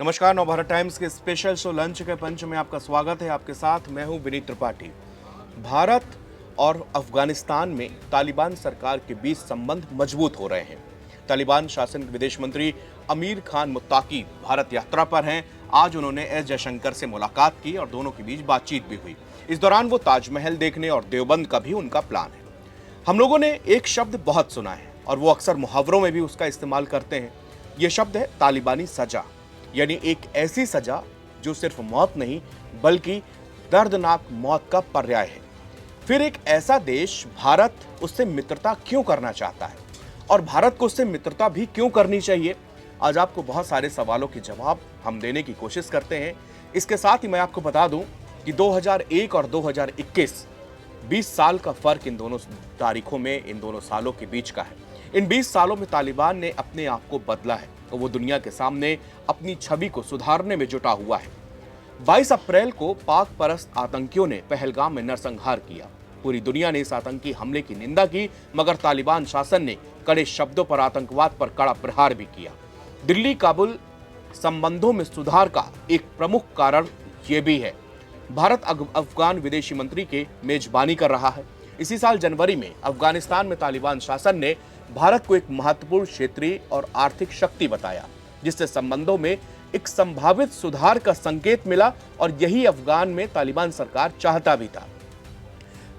नमस्कार, नवभारत टाइम्स के special show lunch के पंच में आपका स्वागत है। आपके साथ मैं हूं विनीत त्रिपाठी। भारत और अफगानिस्तान में तालिबान सरकार के बीच संबंध मजबूत हो रहे हैं। तालिबान शासन के विदेश मंत्री अमीर खान मुत्ताकी भारत यात्रा पर हैं। आज उन्होंने एस जयशंकर से मुलाकात की और दोनों के बीच बातचीत भी हुई। इस दौरान वो ताजमहल देखने और देवबंद का भी उनका प्लान है। हम लोगों ने एक शब्द बहुत सुना है और वो अक्सर मुहावरों में भी उसका इस्तेमाल करते हैं। ये शब्द है तालिबानी सजा, यानी एक ऐसी सजा जो सिर्फ मौत नहीं बल्कि दर्दनाक मौत का पर्याय है। फिर एक ऐसा देश भारत उससे मित्रता क्यों करना चाहता है और भारत को उससे मित्रता भी क्यों करनी चाहिए? आज आपको बहुत सारे सवालों के जवाब हम देने की कोशिश करते हैं। इसके साथ ही मैं आपको बता दूं कि 2001 और 2021 20 साल का फर्क इन दोनों तारीखों में, इन दोनों सालों के बीच का है। इन 20 सालों में तालिबान ने अपने आप को बदला है और वो दुनिया के सामने अपनी छवि को सुधारने में जुटा हुआ है। 22 अप्रैल को पाक परस्त आतंकियों ने पहलगाम में नरसंहार किया। पूरी दुनिया ने इस आतंकी हमले की निंदा की, मगर तालिबान शासन ने कड़े शब्दों पर आतंकवाद पर कड़ा प्रहार भी किया। दिल्ली काबुल संबंधों में सुधार का एक प्रमुख कारण ये भी है। भारत अफगान विदेशी मंत्री के मेजबानी कर रहा है। इसी साल जनवरी में अफगानिस्तान में तालिबान शासन ने भारत को एक महत्वपूर्ण क्षेत्रीय और आर्थिक शक्ति बताया, जिससे संबंधों में एक संभावित सुधार का संकेत मिला और यही अफगान में तालिबान सरकार चाहता भी था।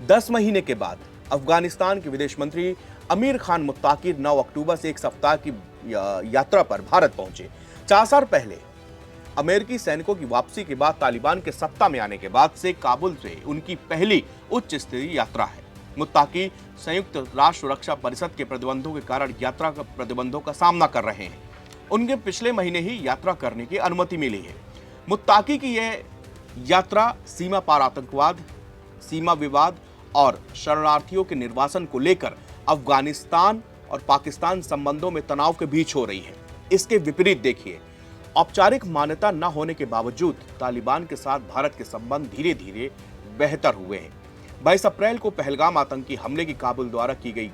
10 महीने के बाद अफगानिस्तान के विदेश मंत्री अमीर खान मुत्ताकी 9 अक्टूबर से एक सप्ताह की यात्रा पर भारत पहुंचे। 4 साल पहले अमेरिकी सैनिकों की वापसी के बाद तालिबान के सत्ता में आने के बाद से काबुल से उनकी पहली उच्च स्तरीय यात्रा है। मुत्ताकी संयुक्त राष्ट्र सुरक्षा परिषद के प्रतिबंधों के कारण यात्रा का प्रतिबंधों का सामना कर रहे हैं। उनके पिछले महीने ही यात्रा करने की अनुमति मिली है। मुत्ताकी की यह यात्रा सीमा पार आतंकवाद, सीमा विवाद और शरणार्थियों के निर्वासन को लेकर अफगानिस्तान और पाकिस्तान संबंधों में तनाव के बीच हो रही है। इसके विपरीत देखिए, औपचारिक मान्यता न होने के बावजूद तालिबान के साथ भारत के संबंध धीरे धीरे बेहतर हुए हैं। 22 अप्रैल को पहलगाम आतंकी हमले की काबुल द्वारा की गई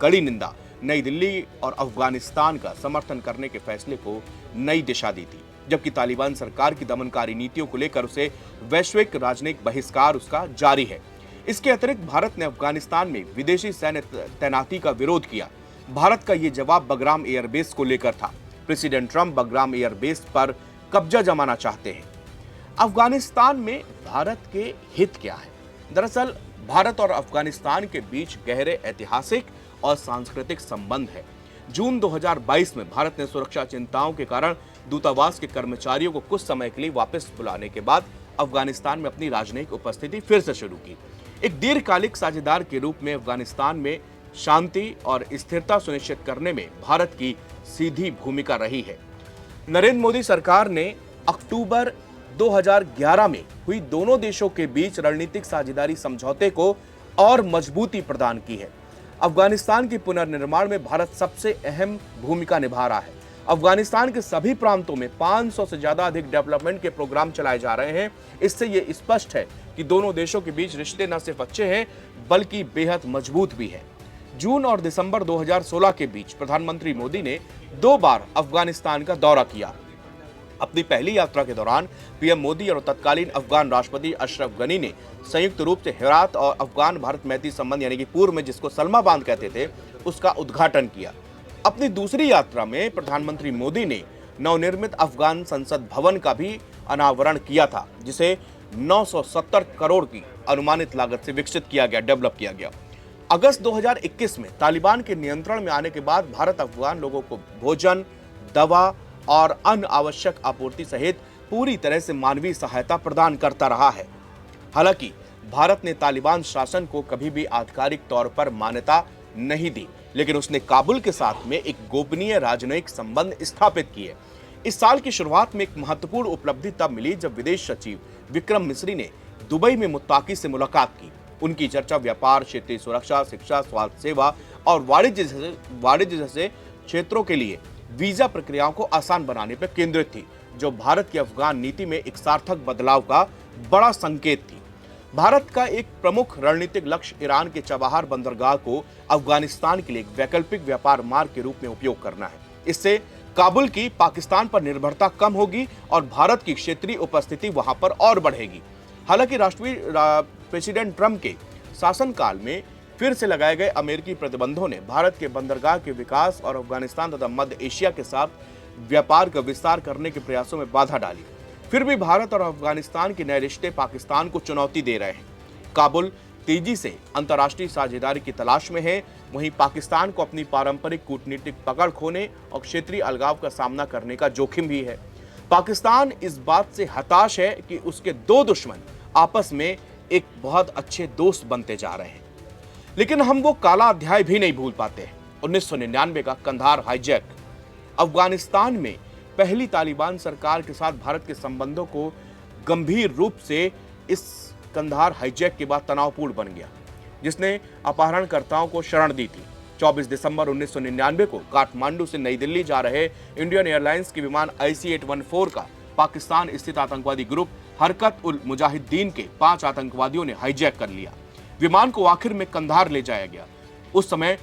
कड़ी निंदा नई दिल्ली और अफगानिस्तान का समर्थन करने के फैसले को नई दिशा दी थी, जबकि तालिबान सरकार की दमनकारी नीतियों को लेकर उसे वैश्विक राजनयिक बहिष्कार उसका जारी है। इसके अतिरिक्त भारत ने अफगानिस्तान में विदेशी सैन्य तैनाती का विरोध किया। भारत का ये जवाब बगराम एयरबेस को लेकर था। प्रेसिडेंट ट्रंप बगराम एयरबेस पर कब्जा जमाना चाहते हैं। अफगानिस्तान में भारत के हित क्या है? दरअसल भारत और अफगानिस्तान के बीच गहरे ऐतिहासिक और सांस्कृतिक संबंध है। जून 2022 में भारत ने सुरक्षा चिंताओं के कारण दूतावास के कर्मचारियों को कुछ समय के लिए वापस बुलाने के बाद अफगानिस्तान में अपनी राजनयिक उपस्थिति फिर से शुरू की। एक दीर्घकालिक साझेदार के रूप में अफगानिस्तान में शांति और स्थिरता सुनिश्चित करने में भारत की सीधी भूमिका रही है। नरेंद्र मोदी सरकार ने अक्टूबर 2011 में हुई दोनों देशों के बीच रणनीतिक साझेदारी समझौते को और मजबूती प्रदान की है। अफगानिस्तान के पुनर्निर्माण में भारत सबसे अहम भूमिका निभा रहा है। अफगानिस्तान के सभी प्रांतों में 500 से ज्यादा अधिक डेवलपमेंट के प्रोग्राम चलाए जा रहे हैं। इससे यह स्पष्ट है कि दोनों देशों के बीच रिश्ते न सिर्फ अच्छे हैं बल्कि बेहद मजबूत भी हैं। जून और दिसंबर 2016 के बीच प्रधानमंत्री मोदी ने 2 बार अफगानिस्तान का दौरा किया। अपनी पहली यात्रा के दौरान पीएम मोदी और तत्कालीन अफगान राष्ट्रपति अशरफ गनी ने संयुक्त रूप से हेरात और अफगान भारत मैत्री संबंध यानी कि पूर्व में जिसको सलमा बांध कहते थे उसका उद्घाटन किया। अपनी दूसरी यात्रा में प्रधानमंत्री मोदी ने नवनिर्मित अफगान संसद भवन का भी अनावरण किया था, जिसे 970 करोड़ की अनुमानित लागत से विकसित किया गया, डेवलप किया गया। अगस्त 2021 में तालिबान के नियंत्रण में आने के बाद भारत अफगान लोगों को भोजन, दवा और अन्य आवश्यक आपूर्ति सहित पूरी तरह से मानवीय सहायता प्रदान करता रहा है। हालांकि भारत ने तालिबान शासन को कभी भी आधिकारिक तौर पर मान्यता नहीं दी, लेकिन उसने काबुल के साथ में एक गोपनीय राजनयिक संबंध स्थापित किए। इस साल की शुरुआत में एक महत्वपूर्ण उपलब्धि तब मिली जब विदेश सचिव विक्रम मिस्री ने दुबई में मुत्ताकी से मुलाकात की। उनकी चर्चा व्यापार, क्षेत्रीय सुरक्षा, शिक्षा, स्वास्थ्य सेवा और वाणिज्य जैसे क्षेत्रों के लिए वीजा प्रक्रियाओं को आसान बनाने पर केंद्रित थी, जो भारत की अफगान नीति में एक सार्थक बदलाव का बड़ा संकेत थी। भारत का एक प्रमुख रणनीतिक लक्ष्य ईरान के चबाहार बंदरगाह को अफगानिस्तान के लिए एक वैकल्पिक व्यापार मार्ग के रूप में उपयोग करना है। इससे काबुल की पाकिस्तान पर निर्भरता कम होगी और भारत की क्षेत्रीय उपस्थिति वहां पर और बढ़ेगी। हालांकि प्रेसिडेंट ट्रंप के शासनकाल में फिर से लगाए गए अमेरिकी प्रतिबंधों ने भारत के बंदरगाह के विकास और अफगानिस्तान तथा मध्य एशिया के साथ व्यापार का विस्तार करने के प्रयासों में बाधा डाली। फिर भी भारत और अफगानिस्तान के नए रिश्ते पाकिस्तान को चुनौती दे रहे हैं। काबुल तेजी से अंतर्राष्ट्रीय साझेदारी की तलाश में है, वहीं पाकिस्तान को अपनी पारंपरिक कूटनीतिक पकड़ खोने और क्षेत्रीय अलगाव का सामना करने का जोखिम भी है। पाकिस्तान इस बात से हताश है कि उसके दो दुश्मन आपस में एक बहुत अच्छे दोस्त बनते जा रहे हैं, लेकिन हम वो काला अध्याय भी नहीं भूल पाते। 1999 का कंधार हाईजैक। अफगानिस्तान में पहली तालिबान सरकार के साथ भारत के संबंधों को गंभीर रूप से इस कंधार हाईजैक के बाद तनावपूर्ण बन गया, जिसने अपहरणकर्ताओं को शरण दी थी। 24 दिसंबर 1999 को काठमांडू से नई दिल्ली जा रहे इंडियन एयरलाइंस के विमान IC-814 का पाकिस्तान स्थित आतंकवादी ग्रुप हरकत उल मुजाहिदीन के 5 आतंकवादियों ने हाईजैक कर लिया। विमान को आखिर में कंधार ले जाया गया। उस समय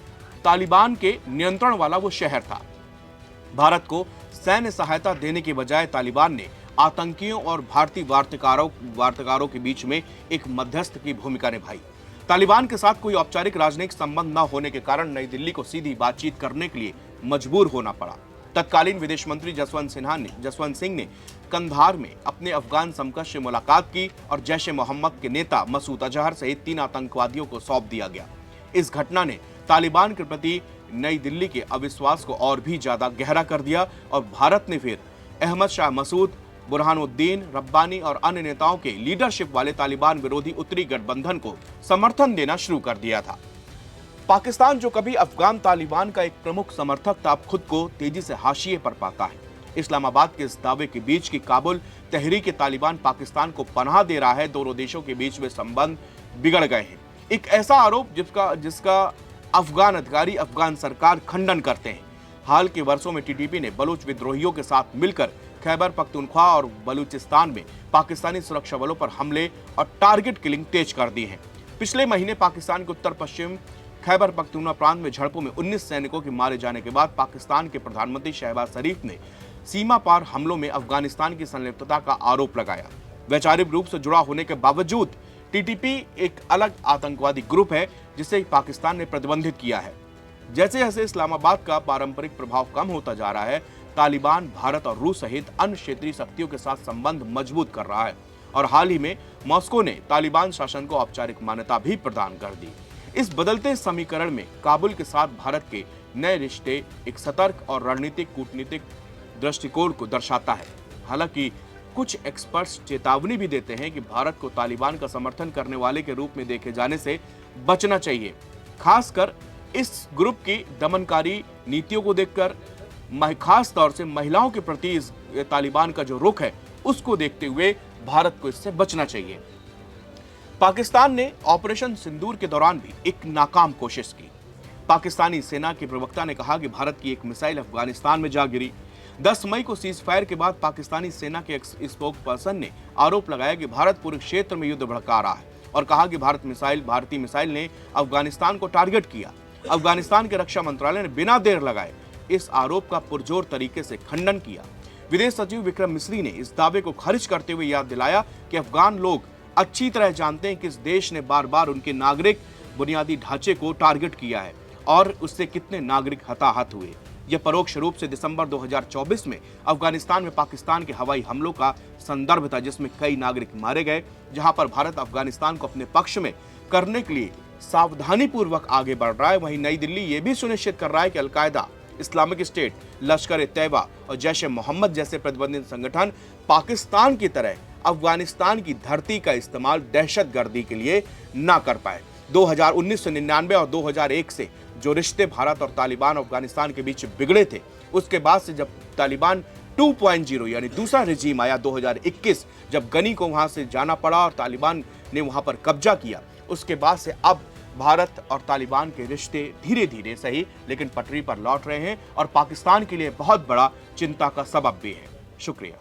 तालिबान के नियंत्रण वाला वो शहर था। भारत को सैन्य सहायता देने के बजाय तालिबान ने आतंकियों और भारतीय वार्ताकारों के बीच में एक मध्यस्थ की भूमिका निभाई। तालिबान के साथ कोई औपचारिक राजनयिक संबंध न होने के कारण नई दिल्ली को सीधी बातचीत करने के लिए मजबूर होना पड़ा। तत्कालीन विदेश मंत्री जसवंत सिंह ने कंधार में अपने अफगान समकक्ष से मुलाकात की और जैश ए मोहम्मद के नेता मसूद अजहर सहित 3 आतंकवादियों को सौंप दिया गया। इस घटना ने तालिबान के प्रति नई दिल्ली के अविश्वास को और भी ज्यादा गहरा कर दिया और भारत ने फिर अहमद शाह मसूद, बुरहानुद्दीन रब्बानी और अन्य नेताओं के लीडरशिप वाले तालिबान विरोधी उत्तरी गठबंधन को समर्थन देना शुरू कर दिया था। पाकिस्तान, जो कभी अफगान तालिबान का एक प्रमुख समर्थक था, अब खुद को तेजी से हाशिए पर पाता है। इस्लामाबाद के इस दावे के बीच कि काबुल तहरीक तालिबान पाकिस्तान को पनाह दे रहा है, दोनों देशों के बीच में संबंध बिगड़ गए हैं। एक ऐसा आरोप जिसका अफगान अधिकारी, अफगान सरकार खंडन करते हैं। हाल के वर्षों में टीटीपी ने बलूच विद्रोहियों के साथ मिलकर खैबर पख्तूनख्वा और बलूचिस्तान में पाकिस्तानी सुरक्षा बलों पर हमले और टारगेट किलिंग तेज कर दी है। पिछले महीने पाकिस्तान के उत्तर पश्चिम खैबर पख्तूनख्वा प्रांत में झड़पों में 19 सैनिकों के मारे जाने के बाद पाकिस्तान के प्रधानमंत्री शहबाज शरीफ ने सीमा पार हमलों में अफगानिस्तान की संलिप्तता का आरोप लगाया। वैचारिक रूप से जुड़ा होने के बावजूद टीटीपी एक अलग आतंकवादी ग्रुप है जिसे पाकिस्तान ने प्रतिबंधित किया है। जैसे जैसे इस्लामाबाद का पारंपरिक प्रभाव कम होता जा रहा है, तालिबान भारत और रूस सहित अन्य क्षेत्रीय शक्तियों के साथ संबंध मजबूत कर रहा है और हाल ही में मॉस्को ने तालिबान शासन को औपचारिक मान्यता भी प्रदान कर दी। इस बदलते समीकरण में काबुल के साथ भारत के नए रिश्ते एक सतर्क और रणनीतिक कूटनीतिक दृष्टिकोण को दर्शाता है। हालांकि कुछ एक्सपर्ट्स चेतावनी भी देते हैं कि भारत को तालिबान का समर्थन करने वाले के रूप में देखे जाने से बचना चाहिए, खासकर इस ग्रुप की दमनकारी नीतियों को देखकर, खास तौर से महिलाओं के प्रति इस तालिबान का जो रुख है उसको देखते हुए भारत को इससे बचना चाहिए। पाकिस्तान ने ऑपरेशन सिंदूर के दौरान भी एक नाकाम कोशिश की। पाकिस्तानी सेना के प्रवक्ता ने कहा कि भारत की एक मिसाइल अफगानिस्तान में जा गिरी। 10 मई को सीज फायर के बाद पाकिस्तानी सेना के स्पोक पर्सन ने आरोप लगाया कि भारत पूरे क्षेत्र में युद्ध भड़का रहा है और कहा कि भारतीय मिसाइल ने अफगानिस्तान को टारगेट किया। अफगानिस्तान के रक्षा मंत्रालय ने बिना देर लगाए इस आरोप का पुरजोर तरीके से खंडन किया। विदेश सचिव विक्रम मिस्री ने इस दावे को खारिज करते हुए याद दिलाया कि अफगान लोग अच्छी तरह जानते हैं कि इस देश ने बार बार उनके नागरिक बुनियादी ढांचे को टारगेट किया है और उससे कितने नागरिक हताहत हुए। यह परोक्ष रूप से दिसंबर 2024 में अफगानिस्तान में पाकिस्तान के हवाई हमलों का संदर्भ था, जिसमें कई नागरिक मारे गए। जहां पर भारत अफगानिस्तान को अपने पक्ष में करने के लिए सावधानी पूर्वक आगे बढ़ रहा है, वहीं नई दिल्ली ये भी सुनिश्चित कर रहा है कि अलकायदा, इस्लामिक स्टेट, लश्कर-ए-तैयबा और जैश ए मोहम्मद जैसे प्रतिबंधित संगठन पाकिस्तान की तरह अफगानिस्तान की धरती का इस्तेमाल दहशतगर्दी के लिए ना कर पाए। 1999 और 2001 से जो रिश्ते भारत और तालिबान अफगानिस्तान के बीच बिगड़े थे, उसके बाद से जब तालिबान 2.0 यानी दूसरा रिजीम आया 2021, जब गनी को वहां से जाना पड़ा और तालिबान ने वहां पर कब्जा किया, उसके बाद से अब भारत और तालिबान के रिश्ते धीरे धीरे सही लेकिन पटरी पर लौट रहे हैं और पाकिस्तान के लिए बहुत बड़ा चिंता का सबब भी है। शुक्रिया।